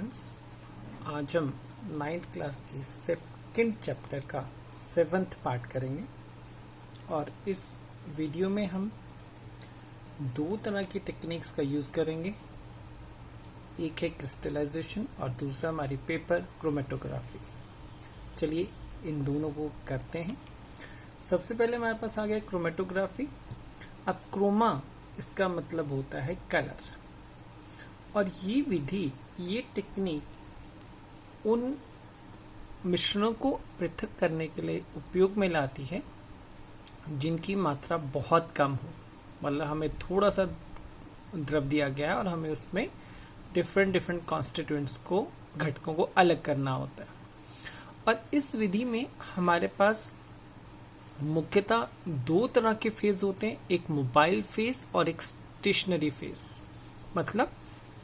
Students, आज हम 9th class की सेकंड चैप्टर का 7th पार्ट करेंगे और इस वीडियो में हम दो तरह की टेक्निक्स का यूज़ करेंगे। एक है क्रिस्टलाइजेशन और दूसरा हमारी पेपर क्रोमेटोग्राफी। चलिए इन दोनों को करते हैं। सबसे पहले हमारे पास आ गया क्रोमेटोग्राफी। अब क्रोमा इसका मतलब होता है कलर, और ये विधि, ये टेक्निक उन मिश्रणों को पृथक करने के लिए उपयोग में लाती है जिनकी मात्रा बहुत कम हो। मतलब हमें थोड़ा सा द्रव दिया गया है और हमें उसमें डिफरेंट कॉन्स्टिट्यूएंट्स को, घटकों को अलग करना होता है। और इस विधि में हमारे पास मुख्यतः दो तरह के फेज होते हैं, एक मोबाइल फेज और एक स्टेशनरी फेज। मतलब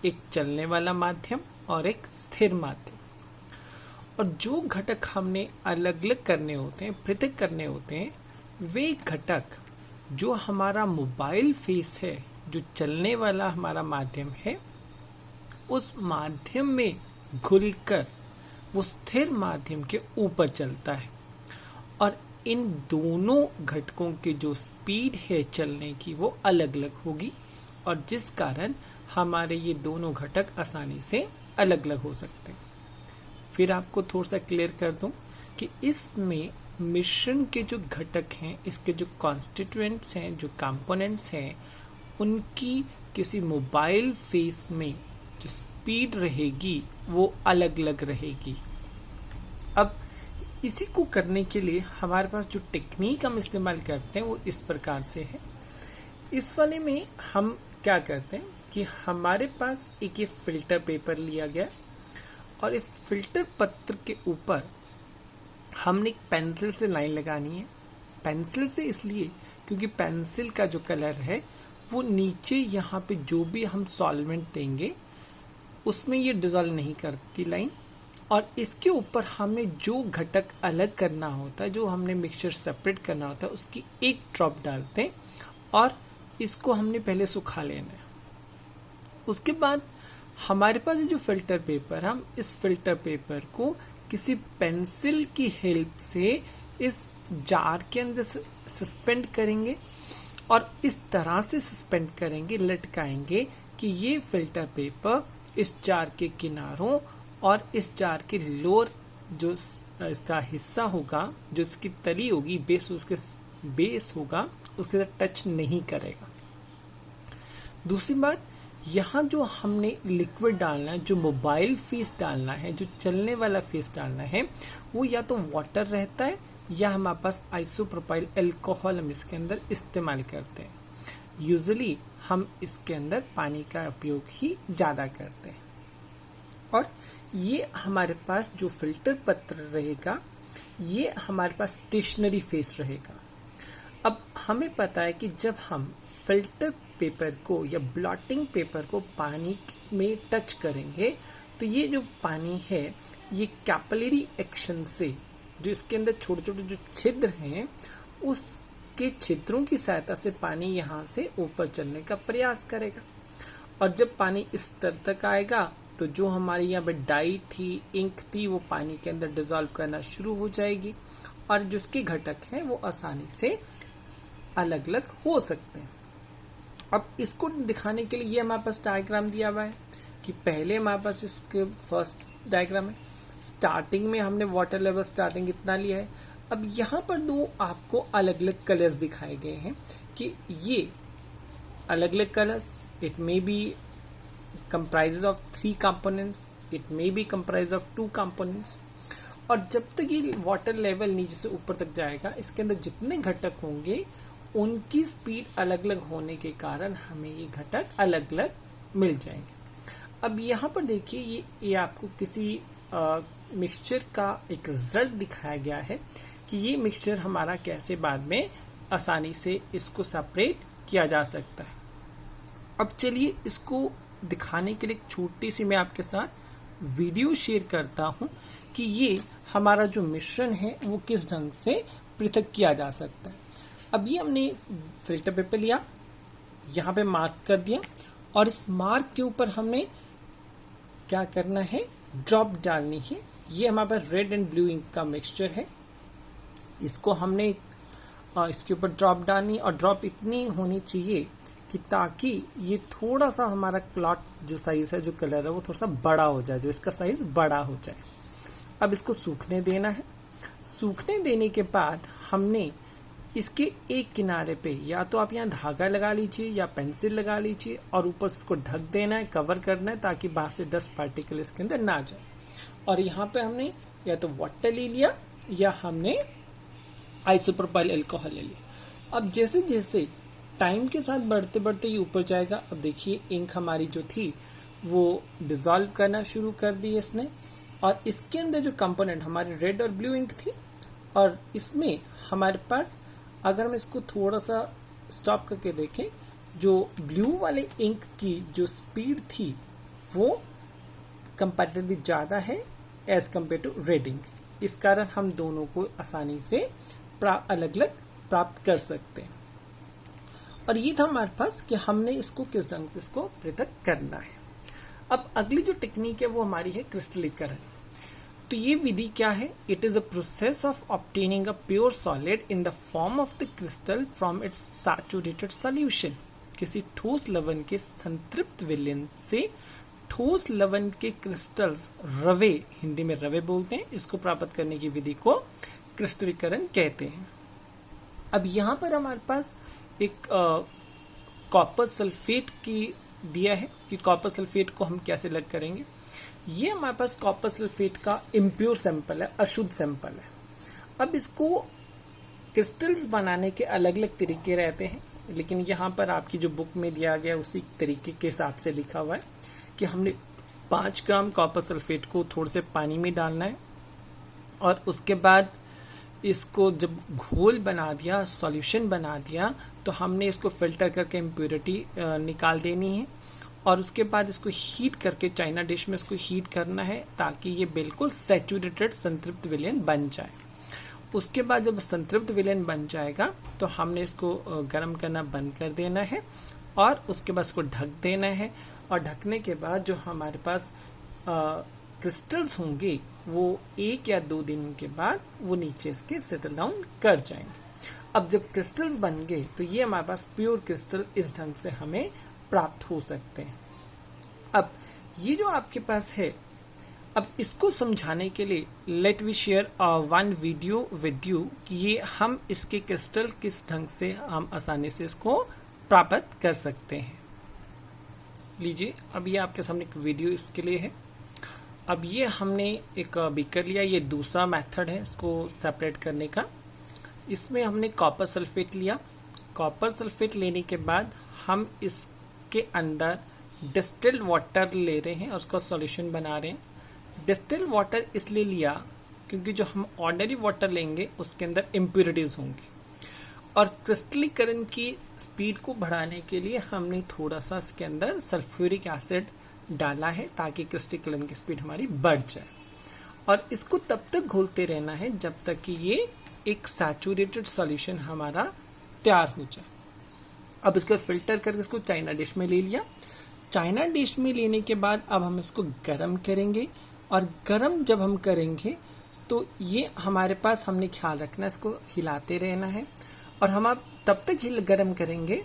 एक चलने वाला माध्यम और एक स्थिर माध्यम। और जो घटक हमने अलग अलग करने होते हैं, पृथक करने होते हैं, वे घटक जो हमारा मोबाइल फेस है, जो चलने वाला हमारा माध्यम है, उस माध्यम में घुलकर वो स्थिर माध्यम के ऊपर चलता है। और इन दोनों घटकों की जो स्पीड है चलने की वो अलग अलग होगी, और जिस कारण हमारे ये दोनों घटक आसानी से अलग अलग हो सकते हैं। फिर आपको थोड़ा सा क्लियर कर दूं कि इसमें मिश्रण के जो घटक हैं, इसके जो कॉन्स्टिट्यूएंट्स हैं, जो कंपोनेंट्स हैं, उनकी किसी मोबाइल फेस में जो स्पीड रहेगी वो अलग अलग रहेगी। अब इसी को करने के लिए हमारे पास जो टेक्निक हम इस्तेमाल करते हैं वो इस प्रकार से है। इस वाले में हम क्या करते हैं कि हमारे पास एक ये फिल्टर पेपर लिया गया और इस फिल्टर पत्र के ऊपर हमने एक पेंसिल से लाइन लगानी है। पेंसिल से इसलिए क्योंकि पेंसिल का जो कलर है वो नीचे यहाँ पे जो भी हम सॉल्वेंट देंगे उसमें ये डिजॉल्व नहीं करती लाइन। और इसके ऊपर हमें जो घटक अलग करना होता है, जो हमने मिक्सचर सेपरेट करना होता है, उसकी एक ड्रॉप डालते हैं और इसको हमने पहले सुखा लेना है। उसके बाद हमारे पास जो फिल्टर पेपर, हम इस फिल्टर पेपर को किसी पेंसिल की हेल्प से इस जार के अंदर सस्पेंड करेंगे और इस तरह से सस्पेंड करेंगे, लटकाएंगे कि ये फिल्टर पेपर इस जार के किनारों और इस जार के लोअर जो इसका हिस्सा होगा, जो इसकी तली होगी, बेस, उसके बेस होगा, उसके साथ टच नहीं करेगा। दूसरी बात, यहाँ जो हमने लिक्विड डालना है, जो मोबाइल फेस डालना है, जो चलने वाला फेस डालना है, वो या तो वाटर रहता है या हमारे पास आइसोप्रोपाइल अल्कोहल हम इसके अंदर इस्तेमाल करते हैं। यूजुअली हम इसके अंदर पानी का उपयोग ही ज़्यादा करते हैं। और ये हमारे पास जो फिल्टर पत्र रहेगा, ये हमारे पास स्टेशनरी फेस रहेगा। अब हमें पता है कि जब हम फिल्टर पेपर को या ब्लॉटिंग पेपर को पानी में टच करेंगे तो ये जो पानी है ये कैपिलरी एक्शन से, जो इसके अंदर छोटे छोटे जो छिद्र हैं, उसके छिद्रों की सहायता से पानी यहाँ से ऊपर चलने का प्रयास करेगा। और जब पानी इस स्तर तक आएगा तो जो हमारी यहाँ पे डाई थी, इंक थी, वो पानी के अंदर डिजॉल्व करना शुरू हो जाएगी और जो इसके घटक हैं वो आसानी से अलग अलग हो सकते हैं। अब इसको दिखाने के लिए ये हमारे पास डायग्राम दिया हुआ है कि पहले हमारे पास इसके फर्स्ट डायग्राम है। स्टार्टिंग में हमने वाटर लेवल स्टार्टिंग इतना लिया है। अब यहाँ पर दो आपको अलग अलग कलर्स दिखाए गए हैं कि ये अलग अलग colours, it may be comprises of 3 components, it may be comprised of 2 components। और जब तक ये वाटर लेवल नीचे से ऊपर तक जाएगा, इसके अंदर जितने घटक होंगे उनकी स्पीड अलग अलग होने के कारण हमें ये घटक अलग अलग मिल जाएंगे। अब यहाँ पर देखिए, ये आपको किसी मिक्सचर का एक रिजल्ट दिखाया गया है कि ये मिक्सचर हमारा कैसे बाद में आसानी से इसको सेपरेट किया जा सकता है। अब चलिए इसको दिखाने के लिए एक छोटी सी मैं आपके साथ वीडियो शेयर करता हूं कि ये हमारा जो मिश्रण है वो किस ढंग से पृथक किया जा सकता है। अब ये हमने फिल्टर पेपर लिया, यहाँ पे मार्क कर दिया और इस मार्क के ऊपर हमने क्या करना है, ड्रॉप डालनी है। ये हमारे पास रेड एंड ब्लू इंक का मिक्सचर है, इसको हमने इसके ऊपर ड्रॉप डालनी, और ड्रॉप इतनी होनी चाहिए कि ताकि ये थोड़ा सा हमारा क्लॉट जो साइज है, जो कलर है, वो थोड़ा सा बड़ा हो जाए, जो इसका साइज बड़ा हो जाए। अब इसको सूखने देना है। सूखने देने के बाद हमने इसके एक किनारे पे या तो आप यहाँ धागा लगा लीजिए या पेंसिल लगा लीजिए, और ऊपर इसको ढक देना है, कवर करना है, ताकि बाहर से डस्ट पार्टिकल इसके अंदर ना जाए। और यहाँ पे हमने या तो वाटर ले लिया या हमने आइसोप्रोपाइल अल्कोहल ले लिया। अब जैसे जैसे टाइम के साथ बढ़ते बढ़ते ये ऊपर जाएगा। अब देखिए इंक हमारी जो थी वो डिसॉल्व करना शुरू कर दी इसने, और इसके अंदर जो कंपोनेंट हमारी रेड और ब्लू इंक थी, और इसमें हमारे पास अगर हम इसको थोड़ा सा स्टॉप करके देखें, जो ब्लू वाले इंक की जो स्पीड थी वो कंपैरेटिवली ज़्यादा है as compare to red ink. इस कारण हम दोनों को आसानी से अलग अलग प्राप्त कर सकते हैं। और ये था हमारे पास कि हमने इसको किस ढंग से इसको पृथक करना है। अब अगली जो टेक्निक है वो हमारी है क्रिस्टलीकरण। तो ये विधि क्या है? It is a process of obtaining a pure solid in the form of the crystal from its saturated solution. किसी ठोस लवण के संतृप्त विलयन से ठोस लवण के क्रिस्टल्स, रवे, हिंदी में रवे बोलते हैं, इसको प्राप्त करने की विधि को क्रिस्टलीकरण कहते हैं। अब यहाँ पर हमारे पास एक कॉपर सल्फेट की दिया है कि कॉपर सल्फेट को हम कैसे अलग करेंगे। ये हमारे पास कॉपर सल्फेट का इम्प्योर सैंपल है, अशुद्ध सैंपल है। अब इसको क्रिस्टल्स बनाने के अलग अलग तरीके रहते हैं, लेकिन यहाँ पर आपकी जो बुक में दिया गया उसी तरीके के हिसाब से लिखा हुआ है कि हमने 5 ग्राम कॉपर सल्फेट को थोड़े से पानी में डालना है, और उसके बाद इसको जब घोल बना दिया, सॉल्यूशन बना दिया, तो हमने इसको फिल्टर करके इम्प्योरिटी निकाल देनी है, और उसके बाद इसको हीट करके चाइना डिश में इसको हीट करना है ताकि ये बिल्कुल सैचुरेटेड संतृप्त विलयन बन जाए। उसके बाद जब संतृप्त विलयन बन जाएगा तो हमने इसको गर्म करना बंद कर देना है, और उसके बाद इसको ढक देना है। और ढकने के बाद जो हमारे पास क्रिस्टल्स होंगे वो 1 या 2 दिन के बाद वो नीचे इसके सेटल डाउन कर जाएंगे। अब जब क्रिस्टल्स बन गए तो ये हमारे पास प्योर क्रिस्टल इस ढंग से हमें प्राप्त हो सकते हैं। अब ये जो आपके पास है, अब इसको समझाने के लिए let we share one video with you कि ये हम इसके क्रिस्टल किस ढंग से हम आसानी से इसको प्राप्त कर सकते हैं। लीजिए, अब ये आपके सामने एक वीडियो इसके लिए है। अब ये हमने एक बीकर लिया, ये दूसरा मेथड है इसको सेपरेट करने का। इसमें हमने कॉपर सल्फेट लिया। कॉपर सल्फेट लेने के बाद हम इसके अंदर डिस्टिल्ड वाटर ले रहे हैं और उसका सॉल्यूशन बना रहे हैं। डिस्टिल्ड वाटर इसलिए लिया क्योंकि जो हम ऑर्डिनरी वाटर लेंगे उसके अंदर इम्प्योरिटीज होंगी, और क्रिस्टलीकरण की स्पीड को बढ़ाने के लिए हमने थोड़ा सा इसके अंदर सल्फ्यूरिक एसिड डाला है ताकि क्रिस्टलीकरण की स्पीड हमारी बढ़ जाए। और इसको तब तक घोलते रहना है जब तक कि ये एक सैचुरेटेड सॉल्यूशन हमारा तैयार हो जाए। अब इसको फिल्टर करके इसको चाइना डिश में ले लिया। चाइना डिश में लेने के बाद अब हम इसको गर्म करेंगे, और गर्म जब हम करेंगे तो ये हमारे पास हमने ख्याल रखना है, इसको हिलाते रहना है, और हम अब तब तक गर्म करेंगे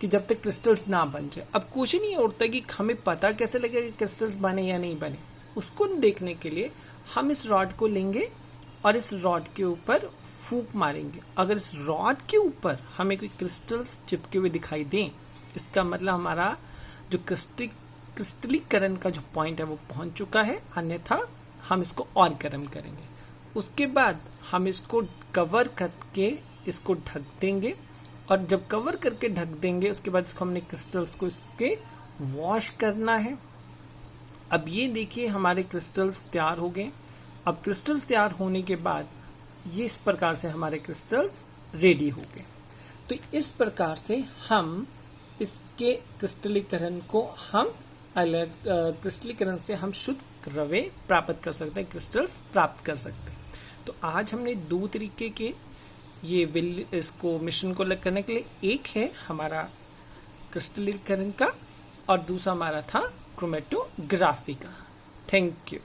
कि जब तक क्रिस्टल्स ना बन जाए। अब क्वेश्चन ये उठता है कि हमें पता कैसे लगेगा कि क्रिस्टल्स बने या नहीं बने। उसको देखने के लिए हम इस रॉड को लेंगे और इस रॉड के ऊपर फूंक मारेंगे। अगर इस रॉड के ऊपर हमें कोई क्रिस्टल्स चिपके हुए दिखाई दें, इसका मतलब हमारा जो क्रिस्टलीकरण का जो पॉइंट है वो पहुंच चुका है, अन्यथा हम इसको और गर्म करेंगे। उसके बाद हम इसको कवर करके इसको ढक देंगे, और जब कवर करके ढक देंगे उसके बाद इसको हमने क्रिस्टल्स को इसके वॉश करना है। अब ये देखिए हमारे क्रिस्टल्स तैयार हो गए। अब क्रिस्टल्स तैयार होने के बाद ये इस प्रकार से हमारे क्रिस्टल्स रेडी हो गए। तो इस प्रकार से हम इसके क्रिस्टलीकरण को हम अलग क्रिस्टलीकरण से हम शुद्ध रवे प्राप्त कर सकते हैं, क्रिस्टल्स प्राप्त कर सकते हैं। तो आज हमने 2 तरीके के ये इसको मिश्रण को अलग करने के लिए, एक है हमारा क्रिस्टलीकरण का और दूसरा हमारा था क्रोमेटोग्राफी का। Thank you.